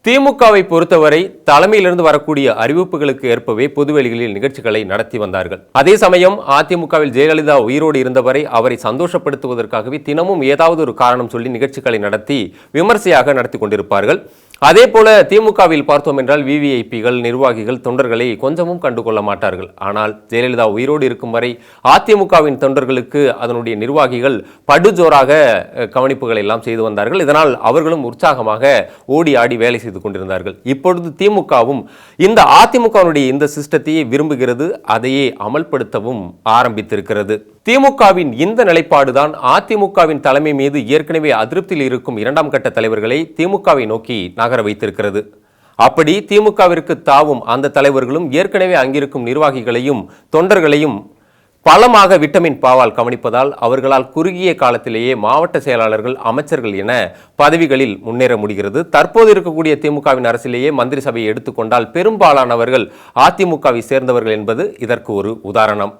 திமுகவை பொறுத்தவரை தலைமையிலிருந்து வரக்கூடிய அறிவிப்புகளுக்கு ஏற்பவே பொதுவெளிகளில் நிகழ்ச்சிகளை நடத்தி வந்தார்கள். அதே சமயம் அதிமுகவில் ஜெயலலிதா உயிரோடு இருந்தவரை அவரை சந்தோஷப்படுத்துவதற்காகவே தினமும் ஏதாவது ஒரு காரணம் சொல்லி நிகழ்ச்சிகளை நடத்தி விமர்சையாக நடத்தி கொண்டிருப்பார்கள். அதே போல திமுகவில் பார்த்தோம் என்றால் விவிஐபிகள், நிர்வாகிகள், தொண்டர்களை கொஞ்சமும் கண்டுகொள்ள மாட்டார்கள். ஆனால் ஜெயலலிதா உயிரோடு இருக்கும் வரை அதிமுகவின் தொண்டர்களுக்கு அதனுடைய நிர்வாகிகள் படுஜோராக கவனிப்புகளை எல்லாம் செய்து வந்தார்கள். இதனால் அவர்களும் உற்சாகமாக ஓடி ஆடி வேலை செய்து கொண்டிருந்தார்கள். இப்பொழுது திமுகவும் இந்த அதிமுகவினுடைய இந்த சிஸ்டத்தையே விரும்புகிறது, அதையே அமல்படுத்தவும் ஆரம்பித்திருக்கிறது. திமுகவின் இந்த நிலைப்பாடுதான் அதிமுகவின் தலைமை மீது ஏற்கனவே அதிருப்தியில் இருக்கும் இரண்டாம் கட்ட தலைவர்களை திமுகவை நோக்கி நகர வைத்திருக்கிறது. அப்படி திமுகவிற்கு தாவும் அந்த தலைவர்களும் ஏற்கனவே அங்கிருக்கும் நிர்வாகிகளையும் தொண்டர்களையும் பலமாக விட்டமின் பாவால் கவனிப்பதால் அவர்களால் குறுகிய காலத்திலேயே மாவட்ட செயலாளர்கள், அமைச்சர்கள் என பதவிகளில் முன்னேற முடிகிறது. தற்போது இருக்கக்கூடிய திமுகவின் அரசிலேயே மந்திரி சபையை எடுத்துக்கொண்டால் பெரும்பாலானவர்கள் அதிமுகவை சேர்ந்தவர்கள் என்பது இதற்கு ஒரு உதாரணம்.